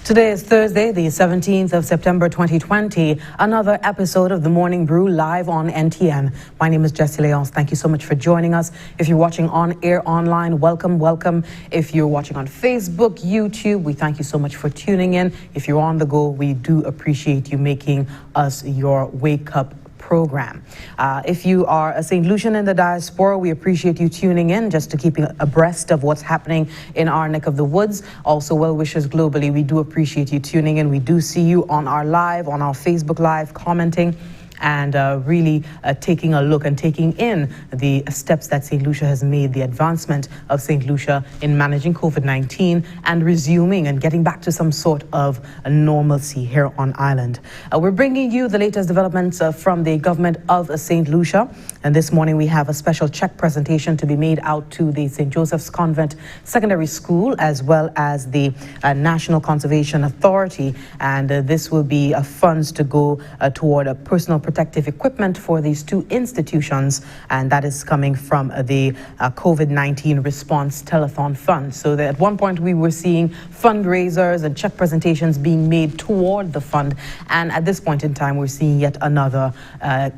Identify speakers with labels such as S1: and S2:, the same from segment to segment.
S1: Today is Thursday, the 17th of September 2020. Another episode of the Morning Brew live on NTN. My name is Jessie Leonce. Thank you so much for joining us. If you're watching on air online, welcome. If you're watching on Facebook, YouTube, we thank you so much for tuning in. If you're on the go, we do appreciate you making us your wake-up program. If you are a St. Lucian in the diaspora, we appreciate you tuning in just to keeping abreast of what's happening in our neck of the woods. Also, well-wishers globally, we do appreciate you tuning in. We do see you on our Facebook Live, commenting and really taking a look and taking in the steps that St. Lucia has made, the advancement of St. Lucia in managing COVID-19 and resuming and getting back to some sort of a normalcy here on island. We're bringing you the latest developments from the government of St. Lucia. And this morning we have a special check presentation to be made out to the St. Joseph's Convent Secondary School as well as the National Conservation Authority. And this will be funds to go toward a personal protective equipment for these two institutions, and that is coming from the COVID-19 response telethon fund. So that at one point we were seeing fundraisers and check presentations being made toward the fund, and at this point in time we're seeing yet another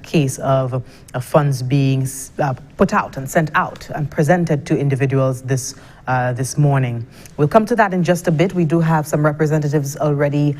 S1: case of funds being put out and sent out and presented to individuals this morning. We'll come to that in just a bit. We do have some representatives already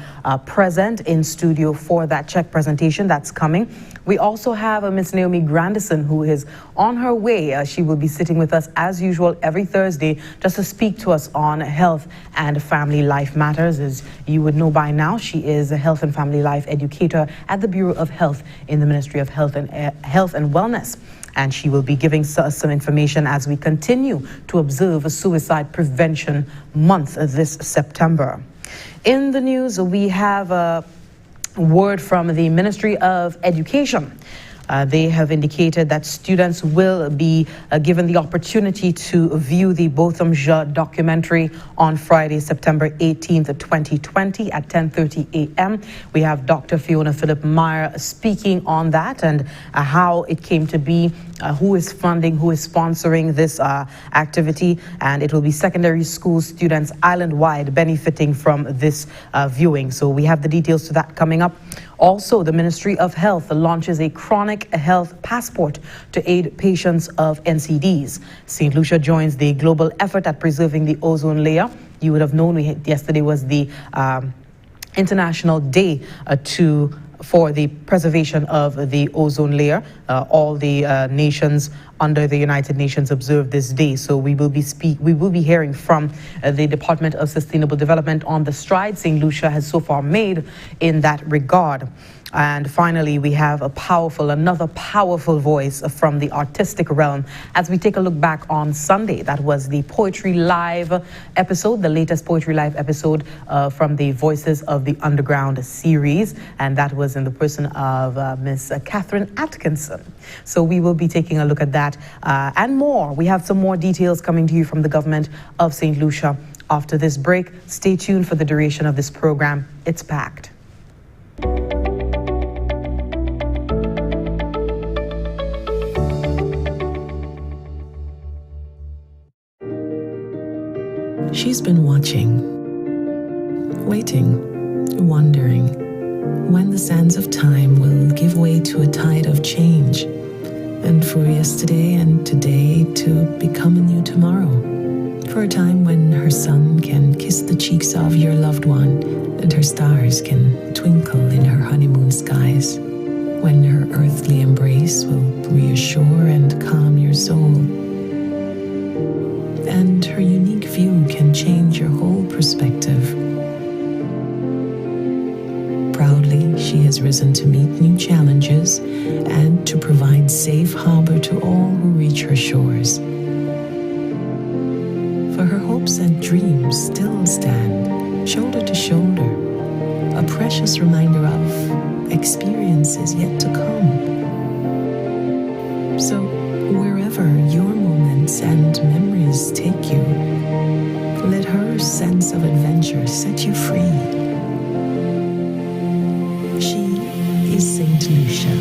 S1: present in studio for that check presentation that's coming. We also have Miss Naomie Grandison, who is on her way. She will be sitting with us as usual every Thursday just to speak to us on health and family life matters. As you would know by now, she is a health and family life educator at the Bureau of Health in the Ministry of Health and Wellness. And she will be giving us some information as we continue to observe a Suicide Prevention Month this September. In the news, we have a word from the Ministry of Education. They have indicated that students will be given the opportunity to view the Botham Jean documentary on Friday, September 18th, 2020 at 10:30 a.m. We have Dr. Fiona Philip Meyer speaking on that and how it came to be, who is funding, who is sponsoring this activity, and it will be secondary school students island-wide benefiting from this viewing. So we have the details to that coming up. Also, the Ministry of Health launches a chronic health passport to aid patients of NCDs. St. Lucia joins the global effort at preserving the ozone layer. You would have known yesterday was the International Day for the preservation of the ozone layer. All the nations under the United Nations observe this day. So we will be hearing from the Department of Sustainable Development on the strides St. Lucia has so far made in that regard. And finally, we have another powerful voice from the artistic realm as we take a look back on Sunday. That was the Poetry Live episode, the latest Poetry Live episode from the Voices of the Underground series. And that was in the person of Miss Catherine Atkinson. So we will be taking a look at that and more. We have some more details coming to you from the government of St. Lucia. After this break, stay tuned for the duration of this program. It's packed.
S2: She's been watching, waiting, wondering when the sands of time will give way to a tide of change, and for yesterday and today to become a new tomorrow. For a time when her sun can kiss the cheeks of your loved one and her stars can twinkle in her honeymoon skies. When her earthly embrace will reassure and calm your soul. And her unique view can change your whole perspective. Proudly, she has risen to meet new challenges and to provide safe harbor to all who reach her shores. For her hopes and dreams still stand shoulder to shoulder, a precious reminder of experiences yet to come. So wherever your moments and memories take you, let her sense of adventure set you free. She is Saint Lucia.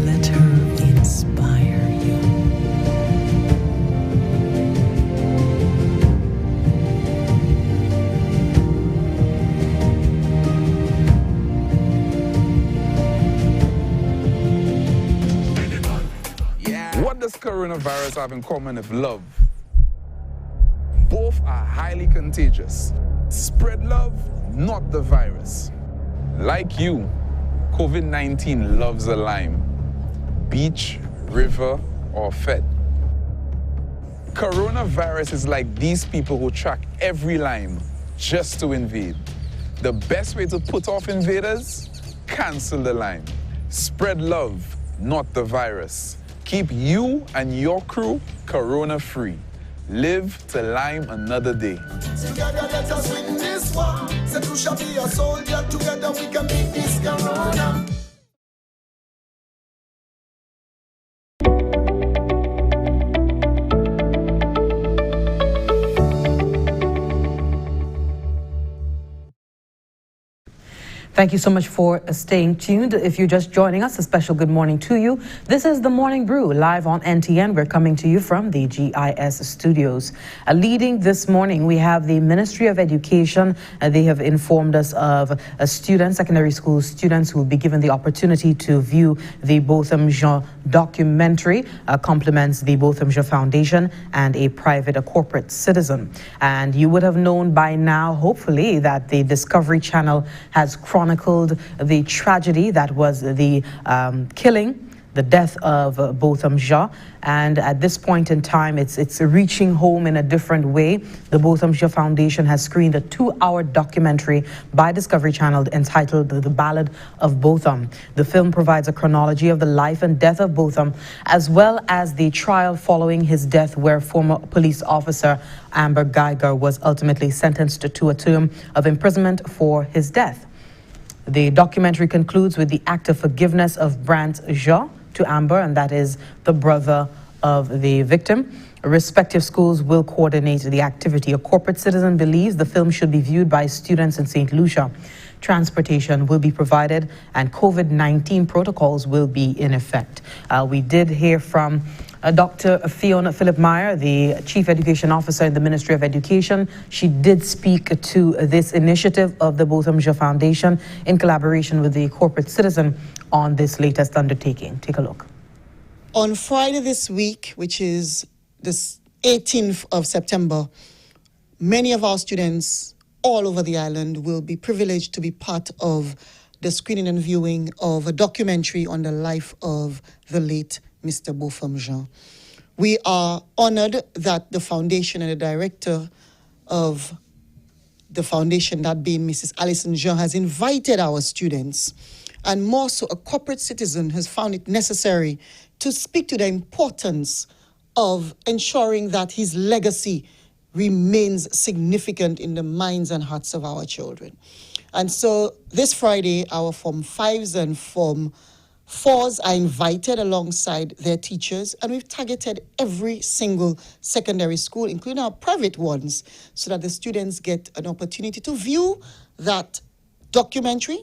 S2: Let her inspire you.
S3: What does coronavirus have in common with love? Both are highly contagious. Spread love, not the virus. Like you, COVID-19 loves a lime. Beach, river, or fed. Coronavirus is like these people who track every lime just to invade. The best way to put off invaders? Cancel the lime. Spread love, not the virus. Keep you and your crew corona-free. Live to lime another day.
S4: Together let us win this war. Said we shall be a soldier. Together we can beat this corona.
S1: Thank you so much for staying tuned. If you're just joining us, a special good morning to you. This is the Morning Brew, live on NTN. We're coming to you from the GIS studios. Leading this morning, we have the Ministry of Education. They have informed us of students, secondary school students, who will be given the opportunity to view the Botham Jean documentary, complements the Botham Jean Foundation and a private, a corporate citizen. And you would have known by now, hopefully, that the Discovery Channel has chronicled the tragedy that was the the death of Botham Jean. And at this point in time, it's reaching home in a different way. The Botham Jean Foundation has screened a 2-hour documentary by Discovery Channel entitled The Ballad of Botham. The film provides a chronology of the life and death of Botham, as well as the trial following his death, where former police officer Amber Geiger was ultimately sentenced to a term of imprisonment for his death. The documentary concludes with the act of forgiveness of Brant Jean to Amber, and that is the brother of the victim. Respective schools will coordinate the activity. A corporate citizen believes the film should be viewed by students in St. Lucia. Transportation will be provided and COVID-19 protocols will be in effect. We did hear from Dr. Fiona Philip-Meyer, the Chief Education Officer in the Ministry of Education. She did speak to this initiative of the Botham Jean Foundation in collaboration with the corporate citizen on this latest undertaking. Take a look.
S5: On Friday this week, which is the 18th of September, many of our students all over the island will be privileged to be part of the screening and viewing of a documentary on the life of the late Mr. Botham Jean. We are honored that the foundation and the director of the foundation, that being Mrs. Alison Jean, has invited our students, and more so a corporate citizen has found it necessary to speak to the importance of ensuring that his legacy remains significant in the minds and hearts of our children. And so this Friday, our Form 5s and Form 4s are invited alongside their teachers, and we've targeted every single secondary school, including our private ones, so that the students get an opportunity to view that documentary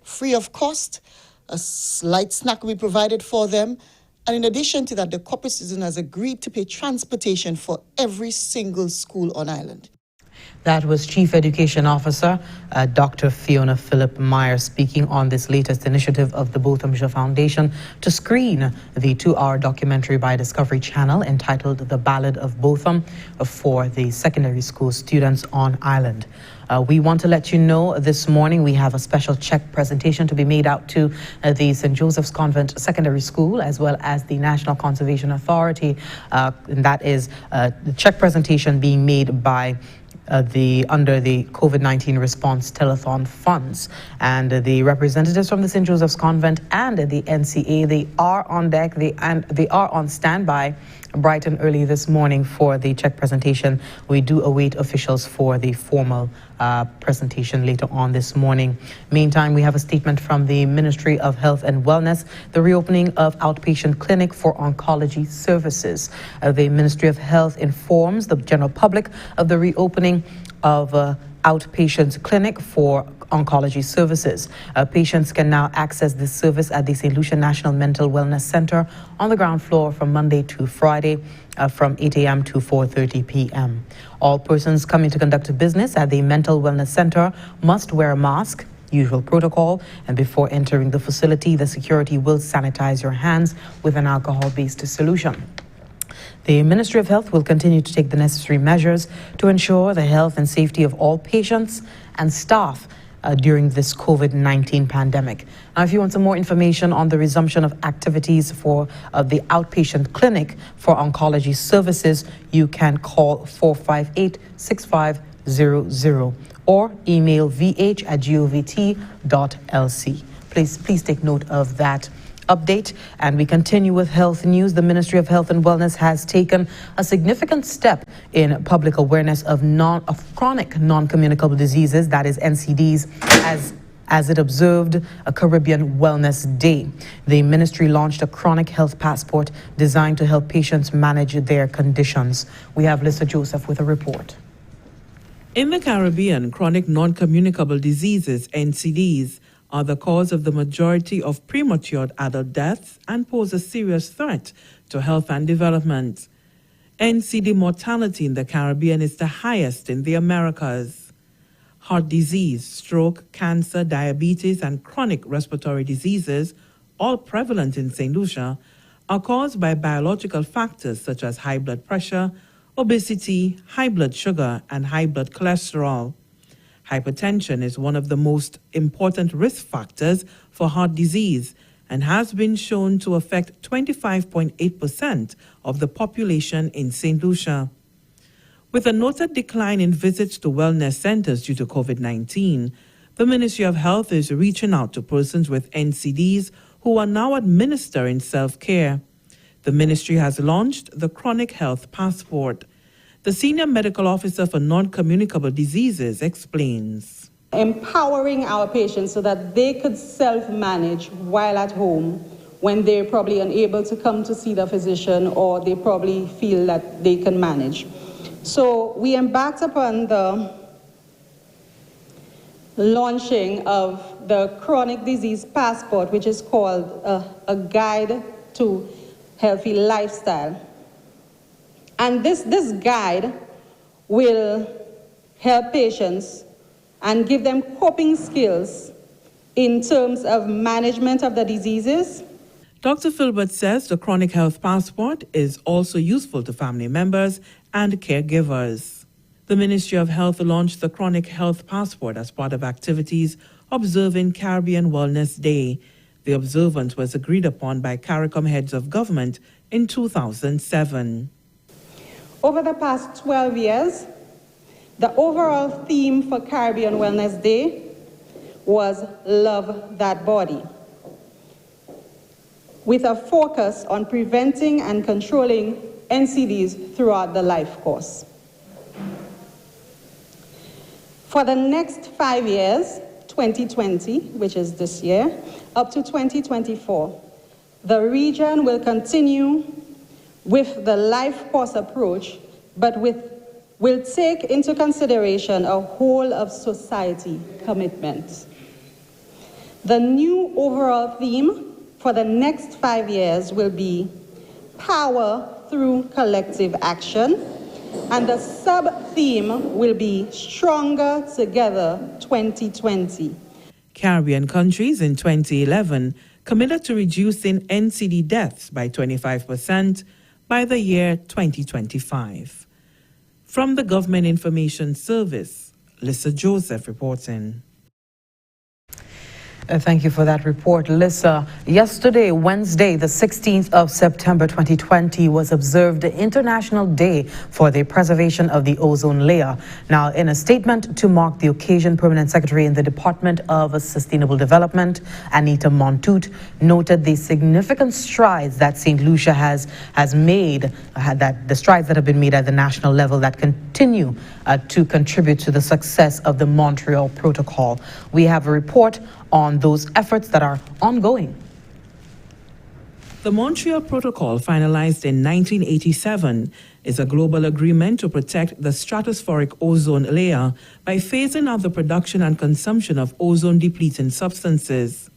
S5: free of cost. A slight snack will be provided for them. And in addition to that, the corporate citizen has agreed to pay transportation for every single school on island.
S1: That was Chief Education Officer Dr. Fiona Philip-Meyer speaking on this latest initiative of the Botham Jean Foundation to screen the 2-hour documentary by Discovery Channel entitled The Ballad of Botham for the secondary school students on island. We want to let you know this morning we have a special check presentation to be made out to the St. Joseph's Convent Secondary School, as well as the National Conservation Authority. And that is the check presentation being made by under the COVID-19 response telethon funds. And the representatives from the St. Joseph's Convent and the NCA, they are on deck, they are on standby bright and early this morning for the check presentation. We do await officials for the formal presentation later on this morning. Meantime, we have a statement from the Ministry of Health and Wellness, the reopening of outpatient clinic for oncology services. The Ministry of Health informs the general public of the reopening of outpatient clinic for oncology services. Patients can now access this service at the St. Lucia National Mental Wellness Center on the ground floor from Monday to Friday from 8 a.m. to 4:30 p.m. All persons coming to conduct business at the Mental Wellness Center must wear a mask, usual protocol, and before entering the facility, the security will sanitize your hands with an alcohol-based solution. The Ministry of Health will continue to take the necessary measures to ensure the health and safety of all patients and staff during this COVID-19 pandemic. Now, if you want some more information on the resumption of activities for the outpatient clinic for oncology services, you can call 458-6500 or email vh@govt.lc. Please take note of that update. And we continue with health news. The Ministry of Health and Wellness has taken a significant step in public awareness of chronic non-communicable diseases, that is NCDs, as it observed a Caribbean Wellness Day. The ministry launched a chronic health passport designed to help patients manage their conditions. We have Lisa Joseph with a report.
S6: In the Caribbean, chronic non-communicable diseases, NCDs, are the cause of the majority of premature adult deaths and pose a serious threat to health and development. NCD mortality in the Caribbean is the highest in the Americas. Heart disease, stroke, cancer, diabetes, and chronic respiratory diseases, all prevalent in St. Lucia, are caused by biological factors such as high blood pressure, obesity, high blood sugar, and high blood cholesterol. Hypertension is one of the most important risk factors for heart disease and has been shown to affect 25.8% of the population in St. Lucia. With a noted decline in visits to wellness centers due to COVID-19, the Ministry of Health is reaching out to persons with NCDs who are now administering self-care. The ministry has launched the Chronic Health Passport. The Senior Medical Officer for Non-Communicable Diseases explains.
S7: Empowering our patients so that they could self-manage while at home when they're probably unable to come to see the physician or they probably feel that they can manage. So we embarked upon the launching of the Chronic Disease Passport, which is called a guide to healthy lifestyle. And this guide will help patients and give them coping skills in terms of management of the diseases.
S6: Dr. Filbert says the Chronic Health Passport is also useful to family members and caregivers. The Ministry of Health launched the Chronic Health Passport as part of activities observing Caribbean Wellness Day. The observance was agreed upon by CARICOM heads of government in 2007.
S7: Over the past 12 years, the overall theme for Caribbean Wellness Day was Love That Body, with a focus on preventing and controlling NCDs throughout the life course. For the next 5 years, 2020, which is this year, up to 2024, the region will continue with the life course approach, but will take into consideration a whole of society commitment. The new overall theme for the next 5 years will be Power Through Collective Action, and the sub-theme will be Stronger Together 2020.
S6: Caribbean countries in 2011 committed to reducing NCD deaths by 25% by the year 2025. From the Government Information Service, Lisa Joseph reporting.
S1: Thank you for that report, Lissa. Yesterday, Wednesday, the 16th of September 2020, was observed the International Day for the Preservation of the Ozone Layer. Now, in a statement to mark the occasion, Permanent Secretary in the Department of Sustainable Development, Anita Montoute, noted the significant strides that St. Lucia has made, that the strides that have been made at the national level that continue to contribute to the success of the Montreal Protocol. We have a report on those efforts that are ongoing.
S6: The Montreal Protocol, finalized in 1987, is a global agreement to protect the stratospheric ozone layer by phasing out the production and consumption of ozone-depleting substances.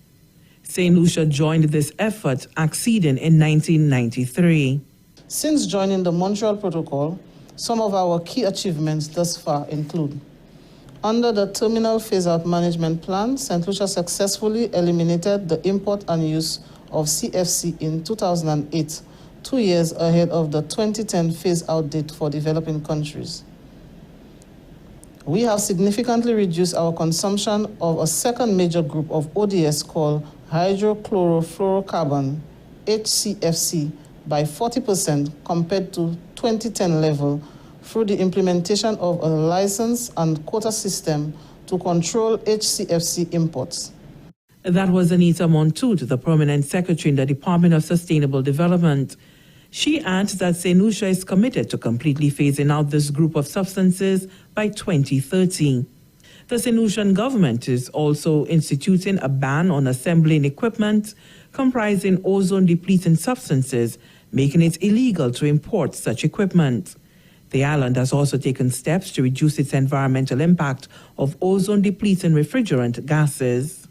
S6: St. Lucia joined this effort, acceding in 1993.
S8: Since joining the Montreal Protocol, some of our key achievements thus far include: under the Terminal Phase-Out Management Plan, St. Lucia successfully eliminated the import and use of CFC in 2008, 2 years ahead of the 2010 phase-out date for developing countries. We have significantly reduced our consumption of a second major group of ODS called hydrochlorofluorocarbon, HCFC, by 40% compared to 2010 level, through the implementation of a license and quota system to control HCFC imports.
S6: That was Anita Montoute, the Permanent Secretary in the Department of Sustainable Development. She adds that St. Lucia is committed to completely phasing out this group of substances by 2030. The St. Lucian government is also instituting a ban on assembling equipment comprising ozone-depleting substances, making it illegal to import such equipment. The island has also taken steps to reduce its environmental impact of ozone-depleting refrigerant gases.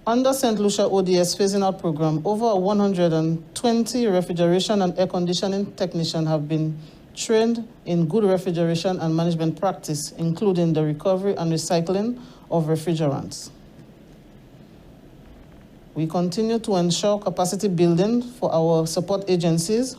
S8: Under St. Lucia ODS phasing out program, over 120 refrigeration and air conditioning technicians have been trained in good refrigeration and management practice, including the recovery and recycling of refrigerants. We continue to ensure capacity building for our support agencies,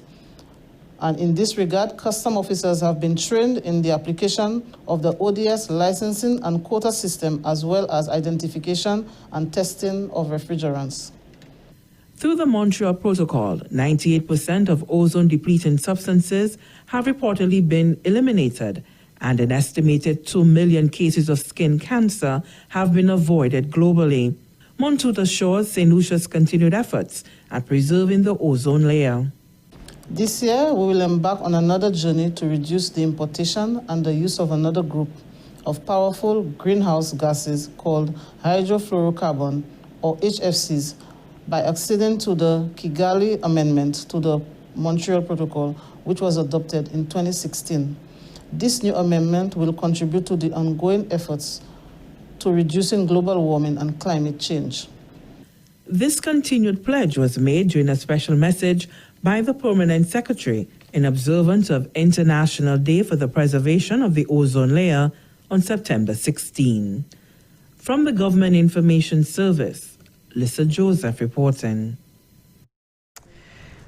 S8: and in this regard, custom officers have been trained in the application of the ODS licensing and quota system, as well as identification and testing of refrigerants.
S6: Through the Montreal Protocol, 98% of ozone-depleting substances have reportedly been eliminated, and an estimated 2 million cases of skin cancer have been avoided globally. Montoute assures St. Lucia's continued efforts at preserving the ozone layer.
S8: This year, we will embark on another journey to reduce the importation and the use of another group of powerful greenhouse gases called hydrofluorocarbon, or HFCs, by acceding to the Kigali Amendment to the Montreal Protocol, which was adopted in 2016. This new amendment will contribute to the ongoing efforts to reducing global warming and climate change.
S6: This continued pledge was made during a special message by the Permanent Secretary in observance of International Day for the Preservation of the Ozone Layer on September 16. From the Government Information Service, Lisa Joseph reporting.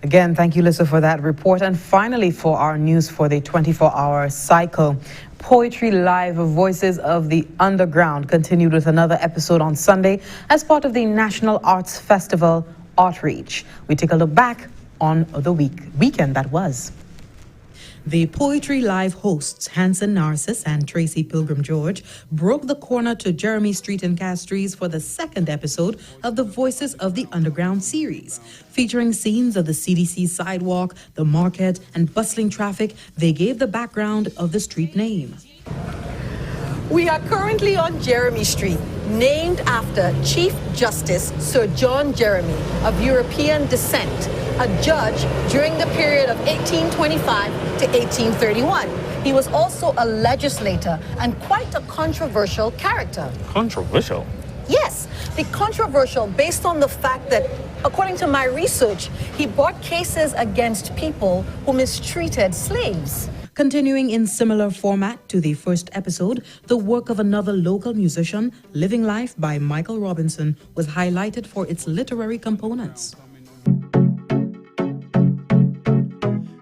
S1: Again, thank you, Lisa, for that report. And finally, for our news for the 24-hour cycle, Poetry Live Voices of the Underground continued with another episode on Sunday as part of the National Arts Festival Outreach. We take a look back on the weekend that was.
S9: The Poetry Live hosts, Hanson Narcissus and Tracy Pilgrim George, broke the corner to Jeremy Street in Castries for the second episode of the Voices of the Underground series. Featuring scenes of the CDC sidewalk, the market, and bustling traffic, they gave the background of the street name.
S10: We are currently on Jeremy Street, named after Chief Justice Sir John Jeremy, of European descent, a judge during the period of 1825 to 1831. He was also a legislator and quite a controversial character.
S11: Controversial?
S10: Yes, the controversial based on the fact that, according to my research, he brought cases against people who mistreated slaves.
S9: Continuing in similar format to the first episode, the work of another local musician, Living Life by Michael Robinson, was highlighted for its literary components.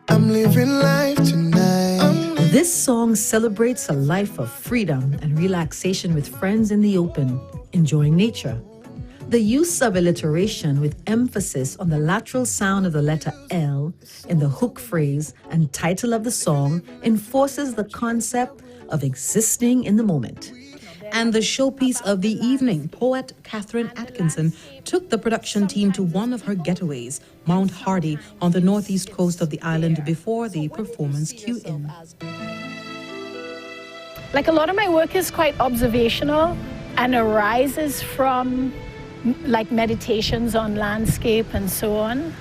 S4: I'm living life tonight.
S9: This song celebrates a life of freedom and relaxation with friends in the open, enjoying nature.
S11: The use of alliteration with emphasis on the lateral sound of the letter L in the hook phrase and title of the song enforces the concept of existing in the moment.
S9: And the showpiece of the evening, poet Catherine Atkinson took the production team to one of her getaways, Mount Hardy, on the northeast coast of the island before the performance cue in.
S12: Like, a lot of my work is quite observational and arises from like meditations on landscape and so on.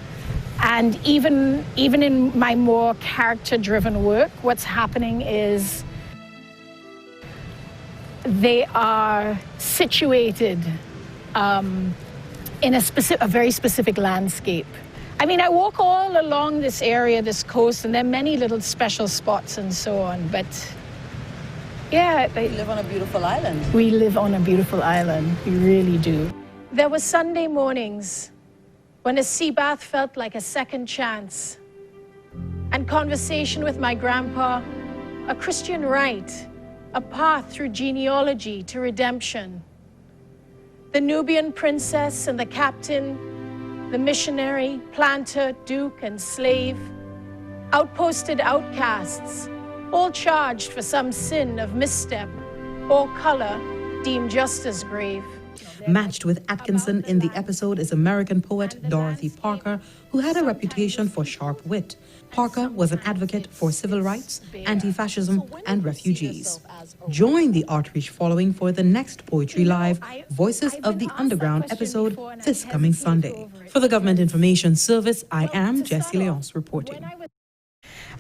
S12: And even in my more character-driven work, what's happening is they are situated in a very specific landscape. I mean, I walk all along this area, this coast, and there are many little special spots and so on, but yeah.
S11: You live on a beautiful island.
S12: We live on a beautiful island, we really do. There were Sunday mornings when a sea bath felt like a second chance, and conversation with my grandpa, a Christian rite, a path through genealogy to redemption. The Nubian princess and the captain, the missionary, planter, duke, and slave, outposted outcasts, all charged for some sin of misstep or color deemed just as grave.
S9: Matched with Atkinson in the episode is American poet Dorothy Parker, who had a reputation for sharp wit. Parker was an advocate for civil rights, anti-fascism, and refugees. Join the Outreach following for the next Poetry Live Voices of the Underground episode this coming Sunday. For the Government Information Service, I am Jessie Leonce reporting.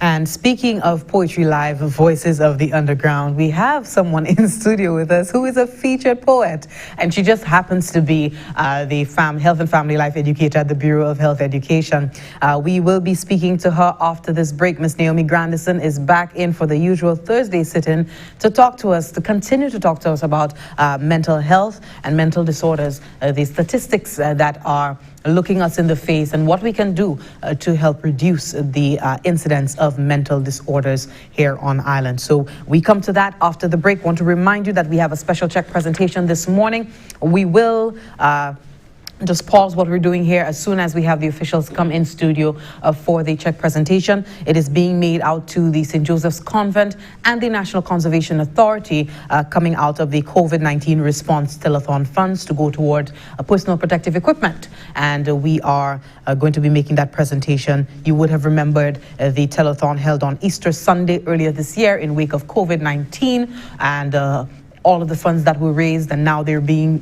S1: And speaking of Poetry Live, Voices of the Underground, we have someone in studio with us who is a featured poet. And she just happens to be the Health and Family Life Educator at the Bureau of Health Education. We will be speaking to her after this break. Miss Naomie Grandison is back in for the usual Thursday sit-in to talk to us, to continue to talk to us about mental health and mental disorders, the statistics that are looking us in the face and what we can do to help reduce the incidence of mental disorders here on island. So we come to that after the break. Want to remind you that we have a special check presentation this morning. We will just pause what we're doing here as soon as we have the officials come in studio for the check presentation. It is being made out to the St. Joseph's Convent and the National Conservation Authority coming out of the COVID-19 response telethon funds to go toward personal protective equipment. And we are going to be making that presentation. You would have remembered the telethon held on Easter Sunday earlier this year in wake of COVID-19, and all of the funds that were raised, and now they're being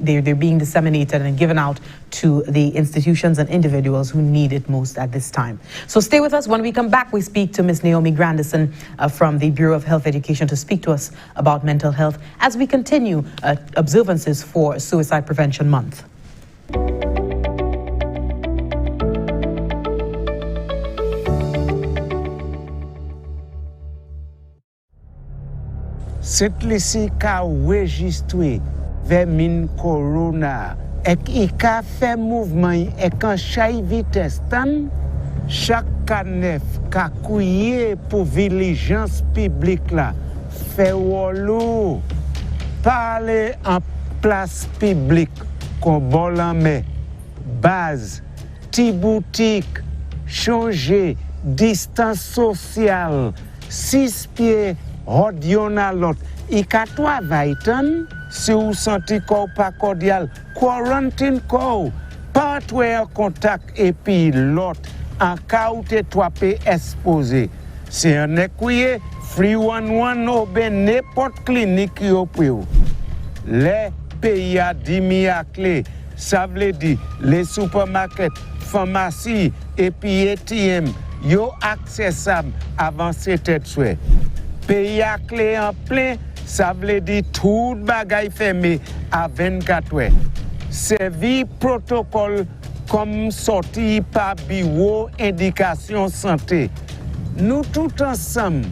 S1: disseminated and given out to the institutions and individuals who need it most at this time. So stay with us. When we come back, we speak to Ms. Naomie Grandison from the Bureau of Health Education to speak to us about mental health as we continue observances for Suicide Prevention Month.
S13: Cette lisi ka registre vermin corona ek I ka fait mouvement ek an chay vitesse tan chaque canef ka kouye pour vigilance publique là fait wolo parler en place publique qu'on bon mais base ti boutique changer distance sociale 6 pieds Rodyon à l'autre, I ka travail tan, si ou senti ko pas cordial, quarantine ko, pas en contact et puis l'autre, en cas où te toi pe exposé. C'est un écouye, free one ou ben n'importe clinique yo pou. Les pays a dimi à clé, ça veut dire les supermarkets, pharmacies et puis ATM, yo accessible avant cette souhait. Pays à clé en plein, ça veut dire tout bagay fermé à 24 heures. Servi protocole comme sorti par bureau indication santé. Nous tout ensemble,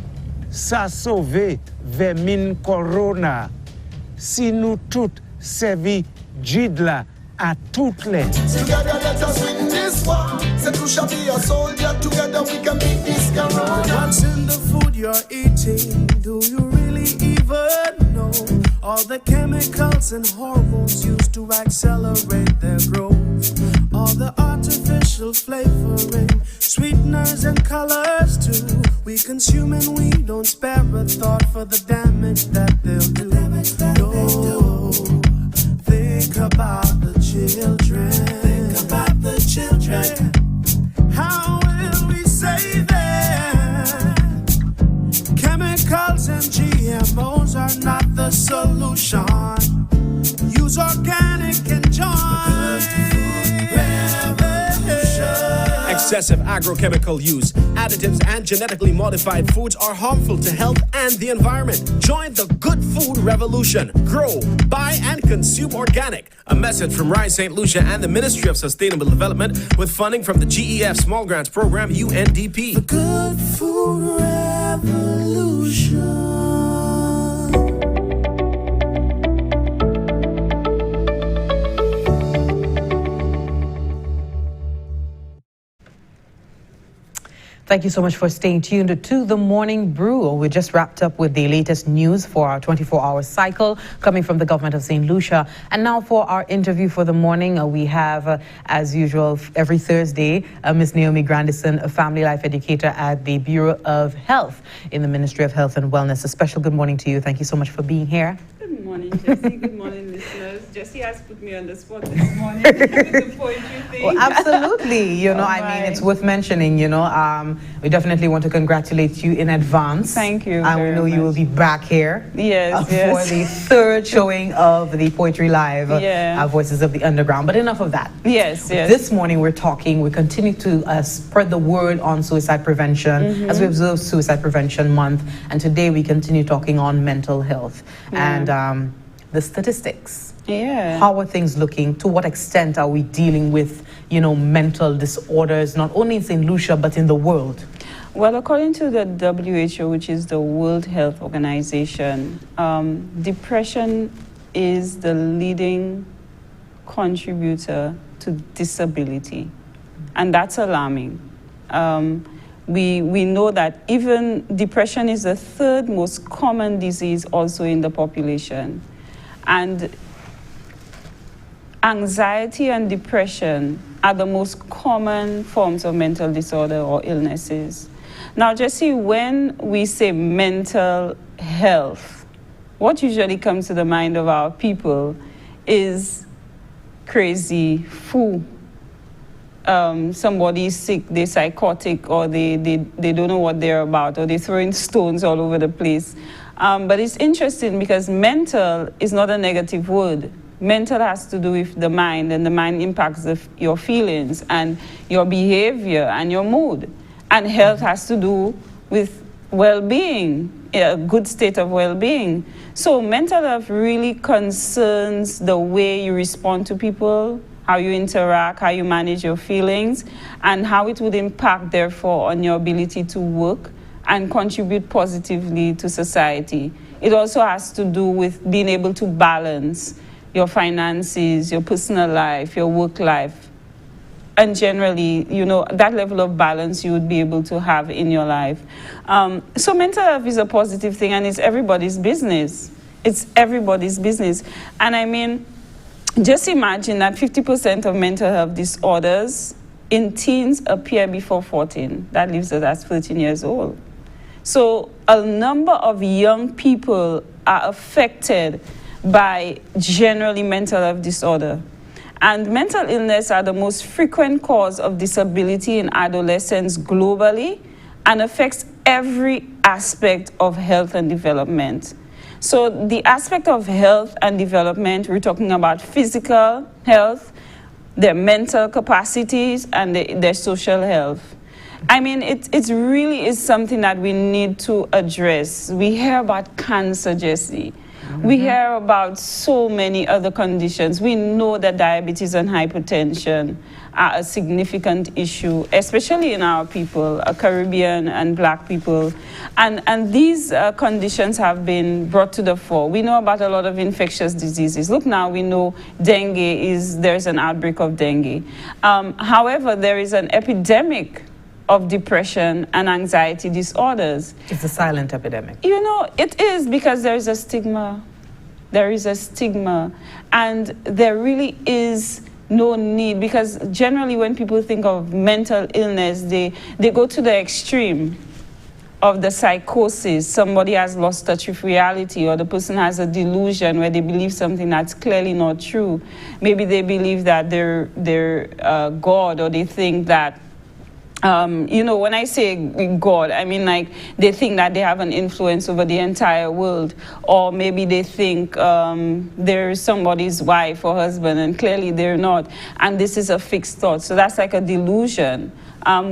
S13: ça sauver vermine corona. Si nous tout servi Jidla à toutes les.
S4: Together let us win this war. Say we shall be a soldier. Together we can beat this corona.
S14: What's in the food you're eating? Do you really even know? All all the chemicals and hormones used to accelerate their growth, all the artificial flavoring, sweeteners and colors too, we consume and we don't spare a thought for the damage that they'll do. No, think about the children. Think about the children. How will we save them? Chemicals and GMOs are not the solution. Use organic and join.
S15: Excessive agrochemical use, additives, and genetically modified foods are harmful to health and the environment. Join the good food revolution. Grow, buy, and consume organic. A message from Rise St. Lucia and the Ministry of Sustainable Development with funding from the GEF Small Grants Program, UNDP.
S14: The good food revolution.
S1: Thank you so much for staying tuned to the Morning Brew. We just wrapped up with the latest news for our 24-hour cycle coming from the government of St. Lucia. And now for our interview for the morning, we have, as usual, every Thursday, Ms. Naomie Grandison, a family life educator at the Bureau of Health in the Ministry of Health and Wellness. A special good morning to you. Thank you so much for being here.
S16: Good morning, Jessie. Good morning, listeners. Jessie has put me on the spot this morning with the poetry thing.
S1: Well, absolutely. I mean, it's worth mentioning, we definitely want to congratulate you in advance.
S16: Thank you.
S1: And we know you will be back here.
S16: Yes,
S1: for the third showing of the Poetry Live, Voices of the Underground. But enough of that.
S16: Yes.
S1: This morning we continue to spread the word on suicide prevention as we observe Suicide Prevention Month. And today we continue talking on mental health and the statistics. How are things looking? To what extent are we dealing with, mental disorders, not only in St. Lucia, but in the world?
S16: Well, according to the WHO, which is the World Health Organization, depression is the leading contributor to disability. And that's alarming. We know that even depression is the third most common disease also in the population. And anxiety and depression are the most common forms of mental disorder or illnesses. Now, Jessie, when we say mental health, what usually comes to the mind of our people is crazy, fool. Somebody is sick, they're psychotic, or they don't know what they're about, or they're throwing stones all over the place. But it's interesting because mental is not a negative word. Mental has to do with the mind, and the mind impacts your feelings and your behavior and your mood. And health has to do with well-being, a good state of well-being. So mental health really concerns the way you respond to people, how you interact, how you manage your feelings, and how it would impact, therefore, on your ability to work and contribute positively to society. It also has to do with being able to balance your finances, your personal life, your work life. And generally, that level of balance you would be able to have in your life. So mental health is a positive thing, and it's everybody's business. It's everybody's business. And I mean, just imagine that 50% of mental health disorders in teens appear before 14. That leaves us at 13 years old. So a number of young people are affected by generally mental health disorder. And mental illness are the most frequent cause of disability in adolescents globally and affects every aspect of health and development. So the aspect of health and development, we're talking about physical health, their mental capacities, and their social health. I mean, it really is something that we need to address. We hear about cancer, Jessie. We hear about so many other conditions. We know that diabetes and hypertension are a significant issue, especially in our people, Caribbean and Black people. And these conditions have been brought to the fore. We know about a lot of infectious diseases. Look now, we know there's an outbreak of dengue. However, there is an epidemic of depression and anxiety disorders.
S1: It's a silent epidemic.
S16: It is, because there is a stigma. There is a stigma, and there really is no need, because generally when people think of mental illness, they go to the extreme of the psychosis. Somebody has lost touch with reality, or the person has a delusion where they believe something that's clearly not true. Maybe they believe that they're God, or they think that you know, when I say God, I mean like they think that they have an influence over the entire world, or maybe they think they're somebody's wife or husband, and clearly they're not, and this is a fixed thought. So that's like a delusion.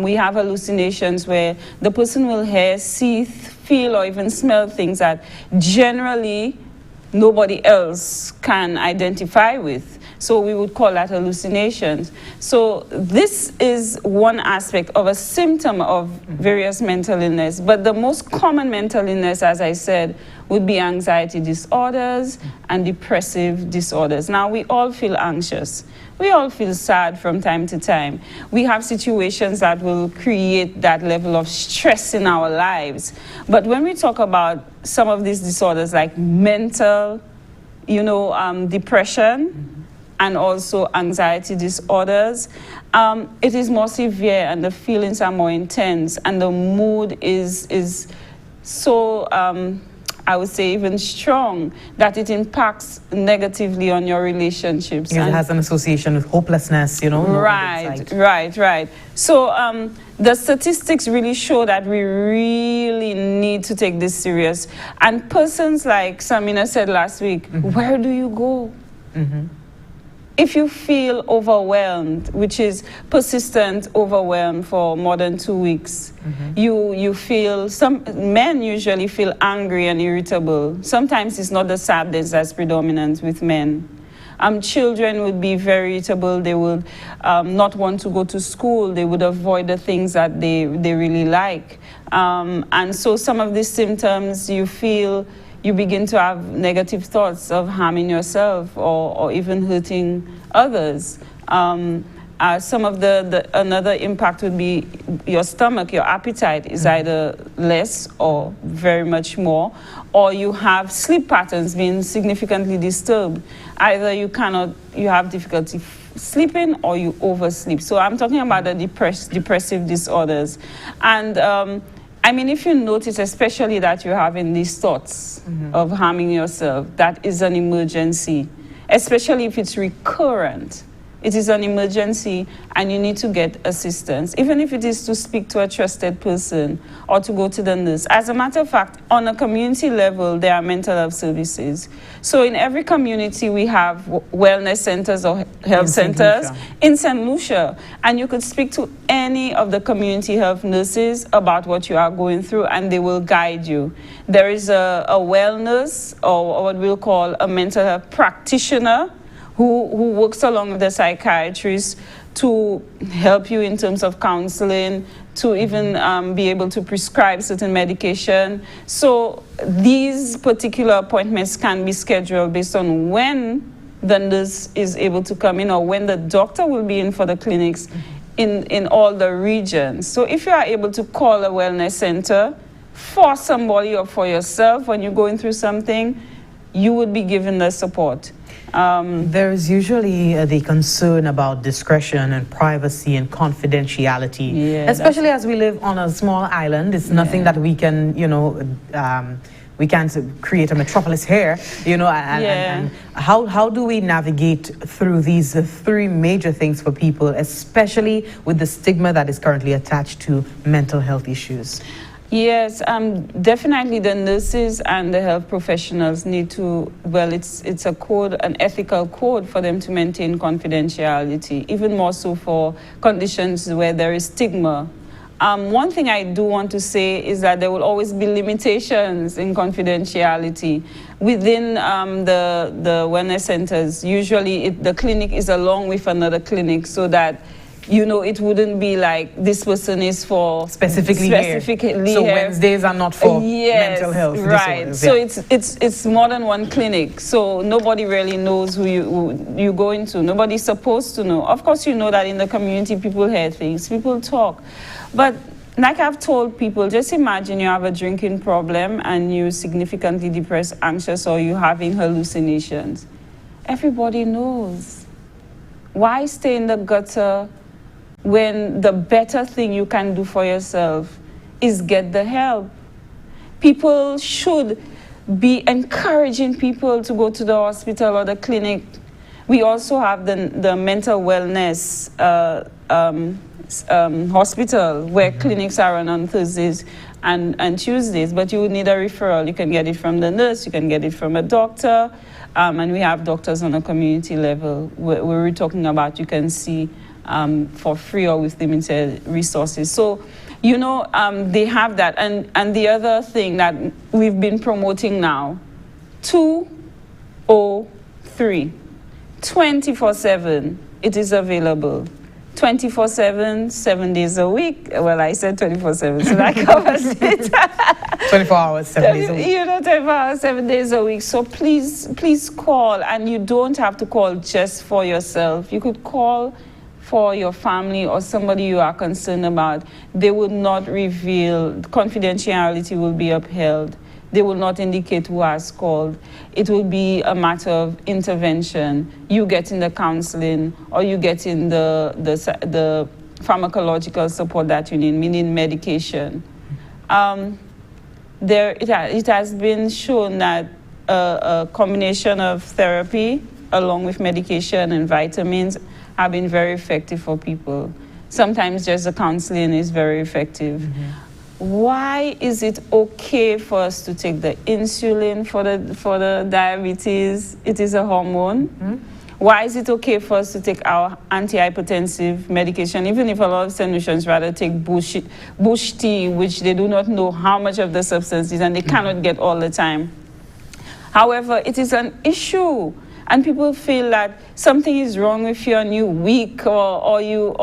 S16: We have hallucinations where the person will hear, see, feel, or even smell things that generally nobody else can identify with. So we would call that hallucinations. So this is one aspect of a symptom of various mental illness. But the most common mental illness, as I said, would be anxiety disorders and depressive disorders. Now, we all feel anxious. We all feel sad from time to time. We have situations that will create that level of stress in our lives. But when we talk about some of these disorders like mental, depression, and also anxiety disorders, it is more severe, and the feelings are more intense, and the mood is so, I would say, even strong, that it impacts negatively on your relationships.
S1: It has an association with hopelessness,
S16: Right. So the statistics really show that we really need to take this serious. And persons, like Samina said last week, where do you go? If you feel overwhelmed, which is persistent overwhelmed for more than 2 weeks, you feel, some men usually feel angry and irritable. Sometimes it's not the sadness that's predominant with men. Children would be very irritable. They would not want to go to school. They would avoid the things that they really like. And so some of these symptoms, you begin to have negative thoughts of harming yourself or even hurting others. Some of another impact would be your stomach, your appetite is either less or very much more, or you have sleep patterns being significantly disturbed. Either you have difficulty sleeping, or you oversleep. So I'm talking about the depressive disorders. And I mean, if you notice, especially that you're having these thoughts of harming yourself, that is an emergency, especially if it's recurrent. It is an emergency, and you need to get assistance, even if it is to speak to a trusted person or to go to the nurse. As a matter of fact, on a community level, there are mental health services. So in every community, we have wellness centers or health centers in St. Lucia, and you could speak to any of the community health nurses about what you are going through, and they will guide you. There is a wellness, or what we'll call a mental health practitioner, who works along with the psychiatrist to help you in terms of counseling, to even be able to prescribe certain medication. So these particular appointments can be scheduled based on when the nurse is able to come in, or when the doctor will be in for the clinics in all the regions. So if you are able to call a wellness center for somebody or for yourself when you're going through something, you would be given the support.
S1: There is usually the concern about discretion and privacy and confidentiality, especially as we live on a small island. It's nothing that we can, we can't create a metropolis here, and how do we navigate through these three major things for people, especially with the stigma that is currently attached to mental health issues?
S16: Yes, definitely the nurses and the health professionals need to, it's a code, an ethical code for them to maintain confidentiality, even more so for conditions where there is stigma. One thing I do want to say is that there will always be limitations in confidentiality. Within the wellness centers, usually the clinic is along with another clinic, so that it wouldn't be like this person is for
S1: specifically here. So Wednesdays are not for mental health disorders.
S16: So it's more than one clinic. So nobody really knows who you go into. Nobody's supposed to know. Of course, you know that in the community, people hear things, people talk. But like I've told people, just imagine you have a drinking problem and you're significantly depressed, anxious, or you're having hallucinations. Everybody knows. Why stay in the gutter when the better thing you can do for yourself is get the help? People should be encouraging people to go to the hospital or the clinic. We also have the mental wellness hospital where clinics are run on Thursdays and Tuesdays, but you would need a referral. You can get it from the nurse, you can get it from a doctor, and we have doctors on a community level where we're talking about you can see for free or with limited resources. So, you know, they have that. And the other thing that we've been promoting now, 203, 24/7, it is available. 24/7, 7 days a week. Well, I said 24/7, so that covers it.
S1: 24 hours, 7 days a week.
S16: You know, 24 hours, 7 days a week. So please call, and you don't have to call just for yourself. You could call for your family or somebody you are concerned about. They would not reveal, confidentiality will be upheld. They will not indicate who has called. It will be a matter of intervention. You getting the counseling, or you getting the pharmacological support that you need, meaning medication. It has been shown that a combination of therapy along with medication and vitamins have been very effective for people. Sometimes just the counseling is very effective. Why is it okay for us to take the insulin for the diabetes? It is a hormone. Why is it okay for us to take our antihypertensive medication, even if a lot of solutions rather take bush tea, which they do not know how much of the substance is and they cannot get all the time? However, it is an issue. And people feel that something is wrong with you and you're weak, or you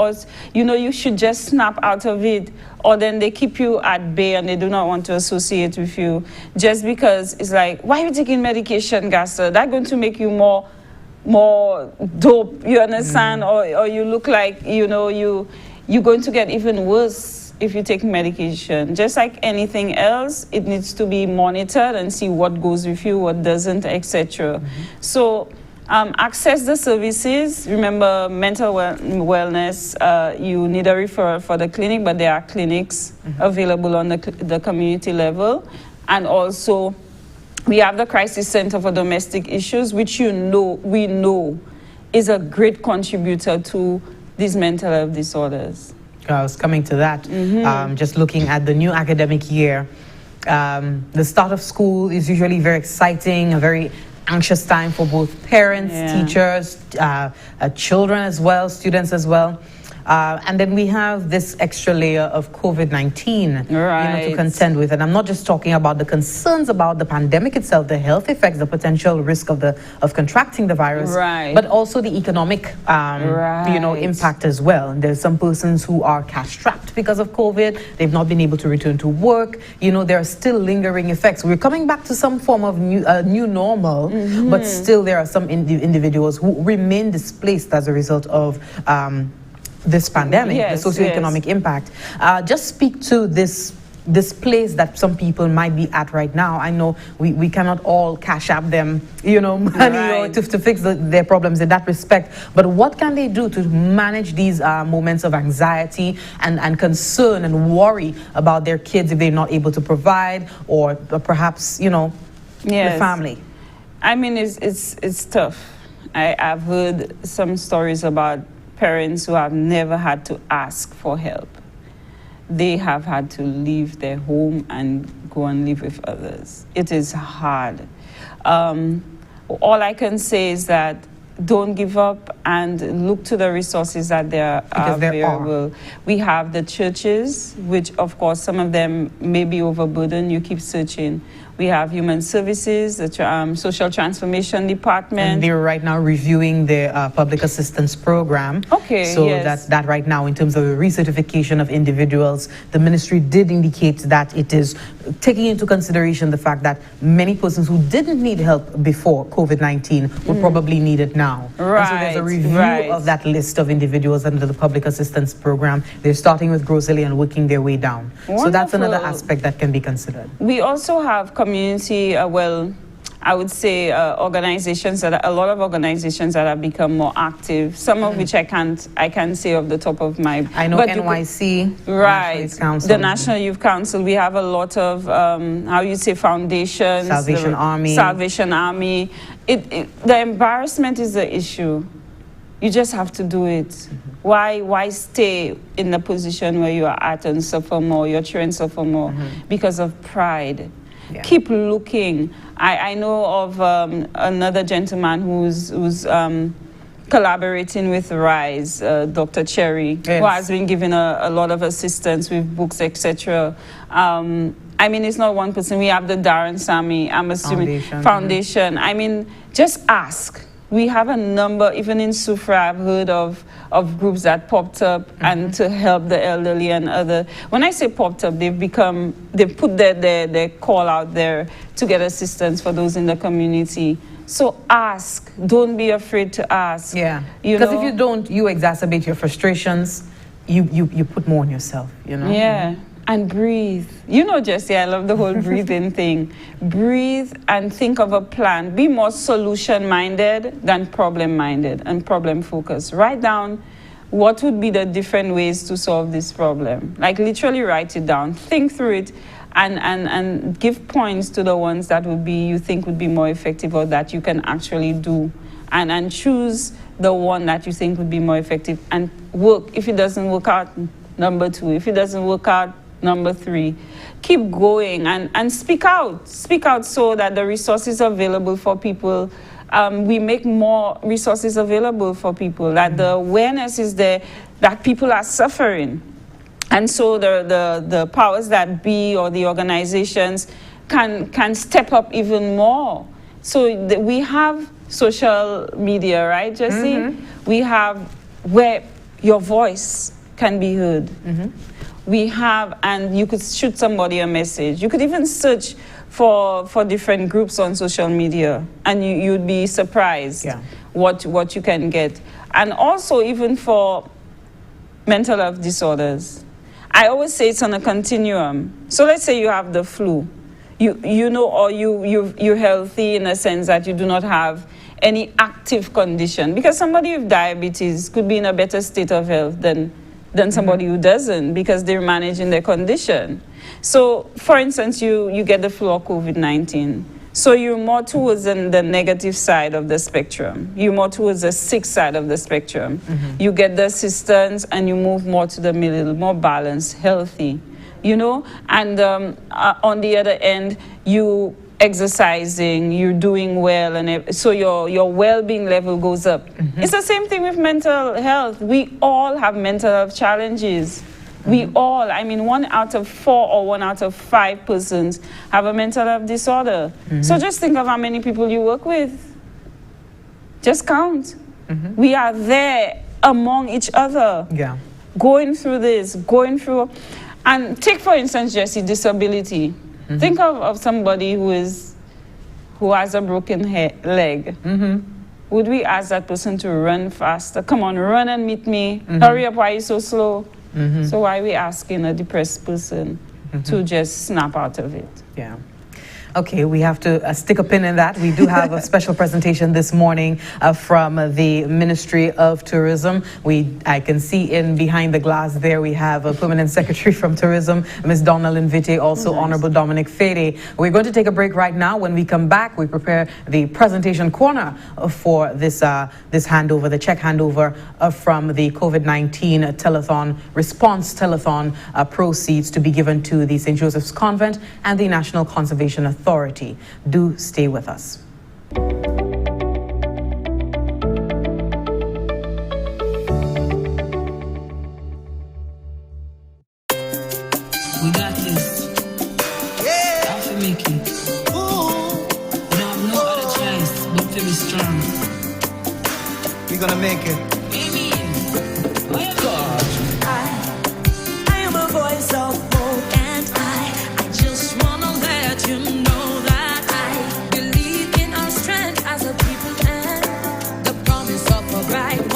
S16: should just snap out of it, or then they keep you at bay and they do not want to associate with you just because it's like, why are you taking medication, Gasta? That's going to make you more dope, you understand? Or you look like, you're going to get even worse if you take medication. Just like anything else, it needs to be monitored and see what goes with you, what doesn't, etc. So access the services. Remember, mental wellness, you need a referral for the clinic, but there are clinics available on the community level. And also, we have the Crisis Center for Domestic Issues, which we know is a great contributor to these mental health disorders.
S1: I was coming to that. Just looking at the new academic year, the start of school is usually very exciting, a very anxious time for both parents, teachers, children as well, students as well. And then we have this extra layer of COVID-19 to contend with. And I'm not just talking about the concerns about the pandemic itself, the health effects, the potential risk of contracting the virus, but also the economic impact as well. And there's some persons who are cash-strapped because of COVID. They've not been able to return to work. There are still lingering effects. We're coming back to some form of new normal, but still there are some individuals who remain displaced as a result of this pandemic, the socioeconomic impact. Just speak to this place that some people might be at right now. I know we cannot all cash up them, money or to fix their problems in that respect. But what can they do to manage these moments of anxiety and concern and worry about their kids if they're not able to provide, or perhaps, the family?
S16: I mean, it's tough. I've heard some stories about parents who have never had to ask for help. They have had to leave their home and go and live with others. It is hard. All I can say is that don't give up and look to the resources that are available. We have the churches, which of course some of them may be overburdened. You keep searching. We have Human Services, the Social Transformation Department.
S1: And they're right now reviewing the public assistance program.
S16: Okay,
S1: so that right now, in terms of the recertification of individuals, the ministry did indicate that it is taking into consideration the fact that many persons who didn't need help before COVID-19 would probably need it now.
S16: Right.
S1: And so there's a review of that list of individuals under the public assistance program. They're starting with grocery and working their way down.
S16: Wonderful.
S1: So that's another aspect that can be considered.
S16: We also have community, I would say organizations a lot of organizations that have become more active. Some of which I can't say off the top of my.
S1: I know NYC,
S16: right? The National Youth Council. We have a lot of foundations.
S1: Salvation Army.
S16: Salvation Army. The embarrassment is the issue. You just have to do it. Why stay in the position where you are at and suffer more? Your children suffer more because of pride. Yeah. Keep looking. I know of another gentleman who's collaborating with RISE, Dr. Cherry, who has been given a lot of assistance with books, etc. I mean, it's not one person. We have the Darren Sammy, I'm assuming, Foundation. I mean, just ask. We have a number, even in Sufra, I've heard of groups that popped up and to help the elderly and other. When I say popped up, they've put their call out there to get assistance for those in the community. So ask. Don't be afraid to ask.
S1: Yeah. Because if you don't, you exacerbate your frustrations. You put more on yourself, you know?
S16: Yeah. And breathe. You know, Jessie, I love the whole breathing thing. Breathe and think of a plan. Be more solution-minded than problem-minded and problem-focused. Write down what would be the different ways to solve this problem. Like literally write it down. Think through it and give points to the ones that you think would be more effective or that you can actually do. And choose the one that you think would be more effective and work. If it doesn't work out, number 2. If it doesn't work out, number 3. Keep going and speak out. Speak out so that the resources available for people, we make more resources available for people, that the awareness is there, that people are suffering. And so the powers that be or the organizations can step up even more. So we have social media, right, Jessie? We have where your voice can be heard. We have, and you could shoot somebody a message. You could even search for different groups on social media, and you'd be surprised what you can get. And also even for mental health disorders. I always say it's on a continuum. So let's say you have the flu. You know, or you're healthy in a sense that you do not have any active condition. Because somebody with diabetes could be in a better state of health than somebody who doesn't, because they're managing their condition. So, for instance, you get the flu or COVID-19. So you're more towards the negative side of the spectrum. You're more towards the sick side of the spectrum. You get the assistance and you move more to the middle, more balanced, healthy, you know? And on the other end, you exercising, you're doing well, and so your well-being level goes up. It's the same thing with mental health. We all have mental health challenges. We all, I mean, 1 out of 4 or 1 out of 5 persons have a mental health disorder. So just think of how many people you work with. Just count. We are there among each other.
S1: Yeah.
S16: Going through this, and take, for instance, Jessie, disability. Think of somebody who has a broken leg. Would we ask that person to run faster? Come on, run and meet me. Hurry up, why are you so slow? So why are we asking a depressed person to just snap out of it?
S1: Yeah. Okay, we have to stick a pin in that. We do have a special presentation this morning from the Ministry of Tourism. I can see in behind the glass there we have a Permanent Secretary from Tourism, Ms. Donald Invite, also Honorable Dominic Fede. We're going to take a break right now. When we come back, we prepare the presentation corner for this handover, the check handover from the COVID-19 telethon, response telethon proceeds to be given to the St. Joseph's Convent and the National Conservation Authority. Do stay with us.
S2: We got this. Yeah. I feel make it. We don't have no other choice but to be strong.
S4: We're gonna make it.
S17: I am a voice of hope, and I just wanna let you know that I believe in our strength as a people and the promise of a bright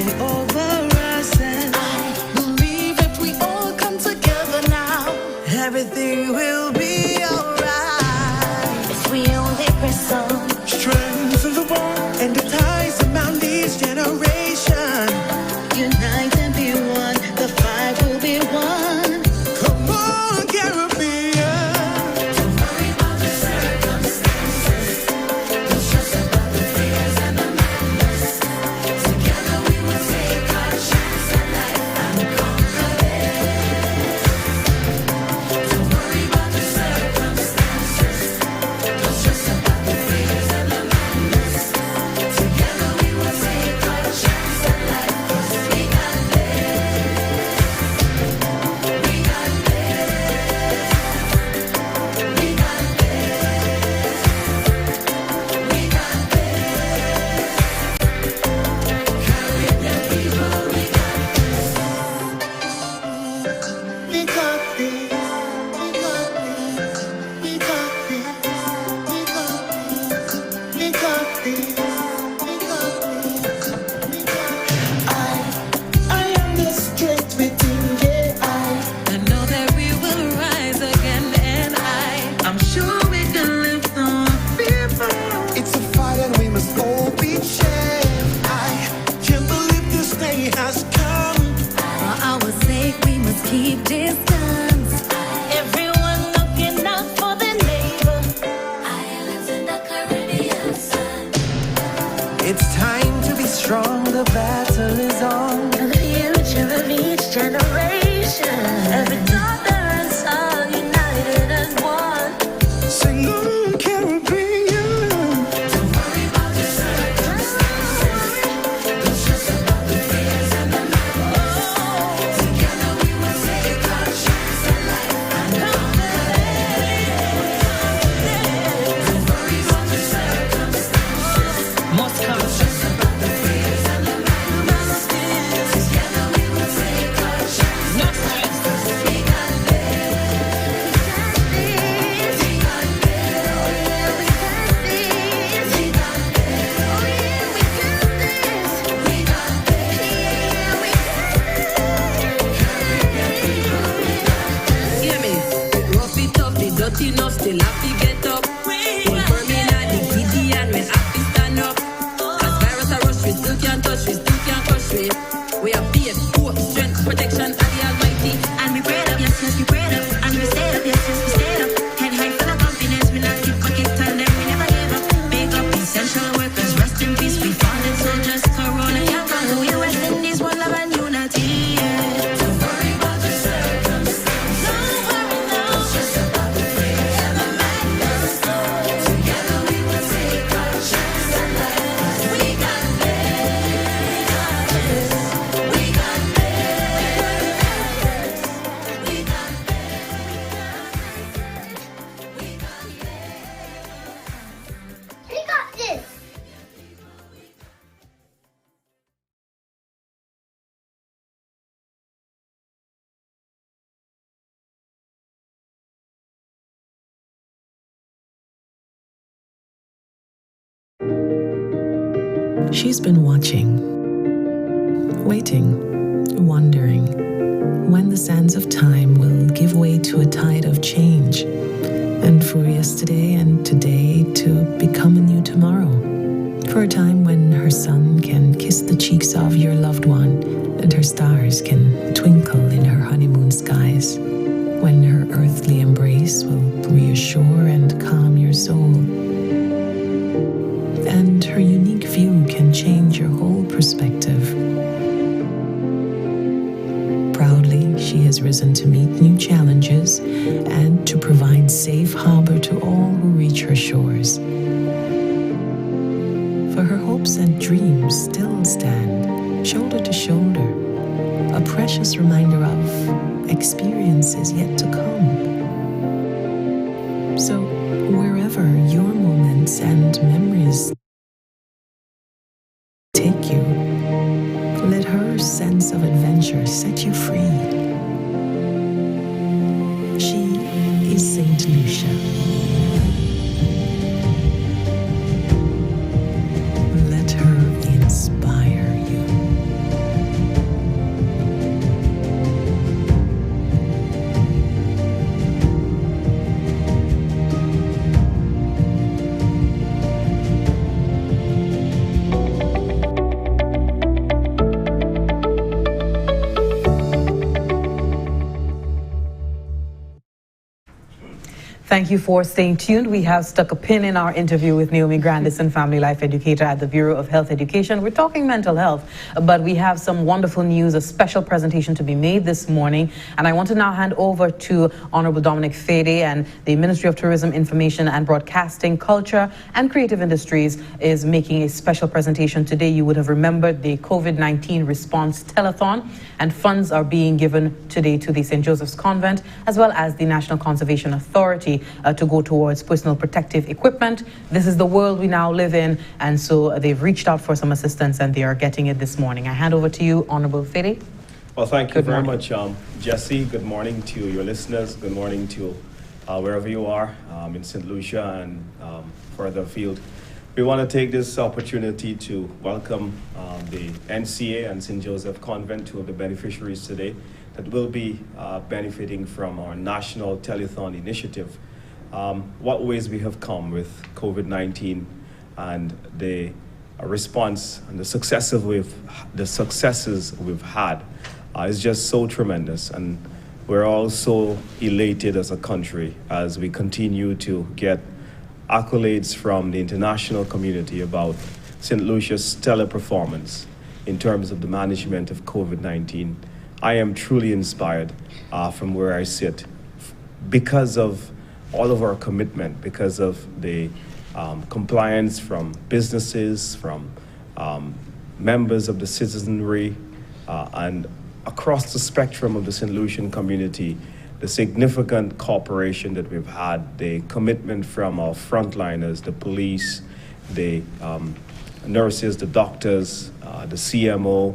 S14: hanging over us, and I believe if we all come together now, everything will be alright. If we only press on, strengthen the bond and the ties among these generation. Unite and be one, the fight will be won. Come on, Caribbean. Don't worry about the circumstances. Don't stress about the fears and the madness. Together we will take our chance at life and conquer it. Don't worry about the circumstances. Don't stress about the fears and the madness. Together we will take our chance at life, 'cause we got this. We got this. We got this. We got this. Caribbean people, we got this. We got this. We got this. We got this. We got this. We got this. I am the strength within, yeah, I know that we will rise again, and I'm sure we can lift on people. It's a fight and we must all be champ. I can't believe this day has come. For our sake, we must keep distance. Everyone looking out for their neighbor. Islands in the Caribbean sun. It's time to be strong, the battle is on. For the future of each generation. Every daughter and son united as one. Sing on, Caribbean. Don't worry about the circumstances. Don't stress about the fears and the madness. Together we will take our chance at life and conquer it. Don't worry about the circumstances. Must come. Don't stress about the fears and the madness. Together we will take our chance. No stress. We got this. We got this. We got this. We got this.
S2: Hear me? Rough it up, the dirty enough, still have to get up. One for me now, the giddy and we have to stand up. As virus a rush, we still can't touch, we still can't crush we. We have faith, hope, strength, protection of the Almighty. And we prayed up, yes, yes, we prayed up. And we stayed up, yes, yes, we stayed up. Head high full of confidence, we not keep bucket and then we never gave up. Make up essential workers, rest in peace, we fallen soldiers. Corona can't come to you, West Indies, one love and unity. Yeah.
S14: Don't worry about the circumstances. Don't worry, no. Don't stress about the fears and the madness. Together we will take our chance at life. We got this. We got this. We got this. We got this.
S2: She's been watching, waiting, wondering when the sands of time will give way to a tide of change, and for yesterday and today to become a new tomorrow. For a time when her sun can kiss the cheeks of your loved one and her stars can twinkle in her honeymoon skies. When her earthly embrace will reassure and calm your soul. And her unique view can change your whole perspective. Proudly, she has risen to meet new challenges and to provide safe harbor to all who reach her shores. For her hopes and dreams still stand shoulder to shoulder, a precious reminder of experiences yet to come. So, wherever your moments and memories take you, let her sense of adventure set you free. She is Saint Lucia. Let her inspire you.
S1: Thank you for staying tuned. We have stuck a pin in our interview with Naomie Grandison, Family Life Educator at the Bureau of Health Education. We're talking mental health, but we have some wonderful news, a special presentation to be made this morning. And I want to now hand over to Honorable Dominic Fede, and the Ministry of Tourism, Information and Broadcasting, Culture and Creative Industries is making a special presentation today. You would have remembered the COVID-19 response telethon, and funds are being given today to the St. Joseph's Convent as well as the National Conservation Authority to go towards personal protective equipment. This is the world we now live in, and so they've reached out for some assistance and they are getting it this morning. I hand over to you, Honorable Fede.
S18: Well, thank you very much, Jesse. Good morning to your listeners. Good morning to wherever you are in St. Lucia and further afield. We want to take this opportunity to welcome the NCA and St. Joseph Convent, two of the beneficiaries today, that will be benefiting from our national telethon initiative. What ways we have come with COVID-19 and the response and the successes we've had is just so tremendous, and we're all so elated as a country as we continue to get accolades from the international community about St. Lucia's stellar performance in terms of the management of COVID-19. I am truly inspired from where I sit because of all of our commitment, because of the compliance from businesses, from members of the citizenry, and across the spectrum of the St. Lucian community, the significant cooperation that we've had, the commitment from our frontliners, the police, the nurses, the doctors, the CMO,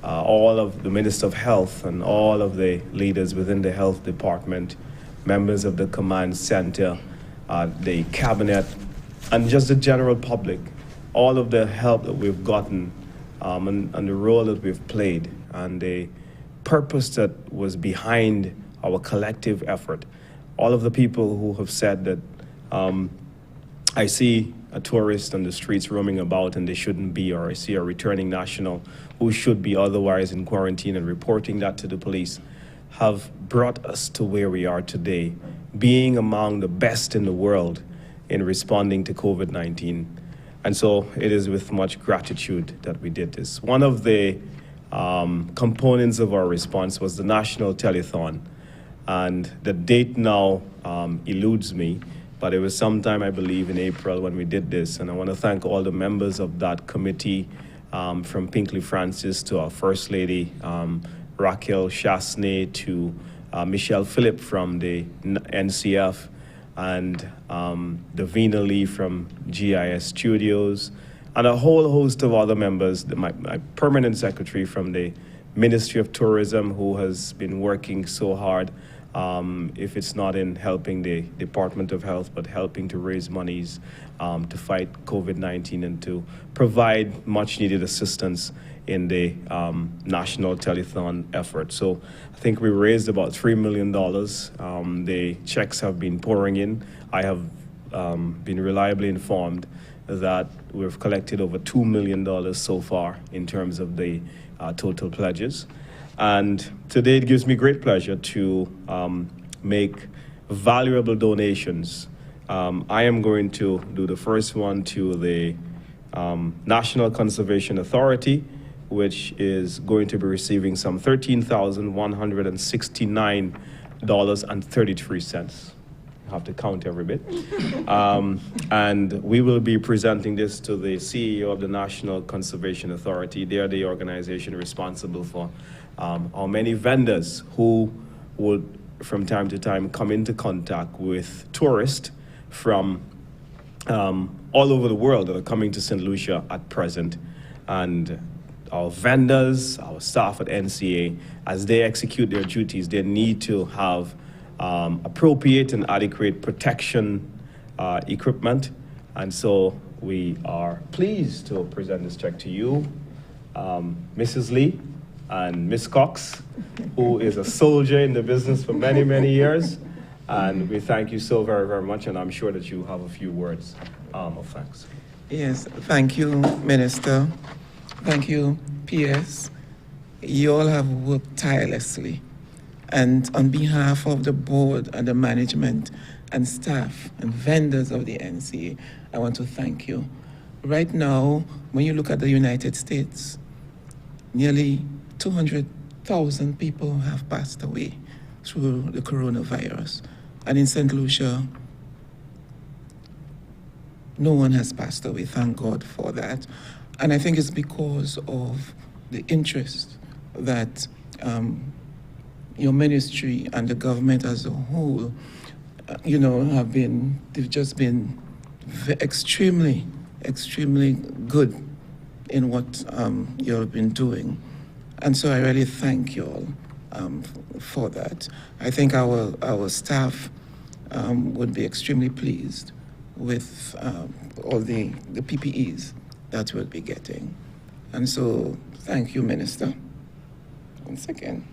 S18: all of the Minister of Health and all of the leaders within the health department, members of the command center, the cabinet, and just the general public, all of the help that we've gotten and the role that we've played and the purpose that was behind our collective effort. All of the people who have said that I see a tourist on the streets roaming about and they shouldn't be, or I see a returning national who should be otherwise in quarantine and reporting that to the police, have brought us to where we are today, being among the best in the world in responding to COVID-19. And so it is with much gratitude that we did this. One of the components of our response was the national telethon. And the date now eludes me, but it was sometime, I believe, in April when we did this. And I want to thank all the members of that committee, from Pinkley Francis to our First Lady, Raquel Chasney, to Michelle Phillip from the NCF, and Davina Lee from GIS Studios, and a whole host of other members, my permanent secretary from the Ministry of Tourism, who has been working so hard, if it's not in helping the Department of Health, but helping to raise monies to fight COVID-19 and to provide much needed assistance in the national telethon effort. So I think we raised about $3 million. The checks have been pouring in. I have been reliably informed that we've collected over $2 million so far in terms of the total pledges. And today it gives me great pleasure to make valuable donations. I am going to do the first one to the National Conservation Authority, which is going to be receiving some $13,169.33. I have to count every bit. And we will be presenting this to the CEO of the National Conservation Authority. They are the organization responsible for our many vendors who would, from time to time, come into contact with tourists from all over the world that are coming to St. Lucia at present. And our vendors, our staff at NCA, as they execute their duties, they need to have appropriate and adequate protection equipment. And so we are pleased to present this check to you, Mrs. Lee and Miss Cox, who is a soldier in the business for many, many years. And we thank you so very, very much. And I'm sure that you have a few words of thanks.
S19: Yes, thank you, Minister. Thank you, PS. You all have worked tirelessly. And on behalf of the board and the management and staff and vendors of the NCA, I want to thank you. Right now, when you look at the United States, nearly 200,000 people have passed away through the coronavirus. And in St. Lucia, no one has passed away, thank God for that. And I think it's because of the interest that your ministry and the government as a whole, they've just been extremely good in what you have been doing. And so I really thank you all for that. I think our staff would be extremely pleased with all the PPEs that we'll be getting. And so thank you, Minister. Once again.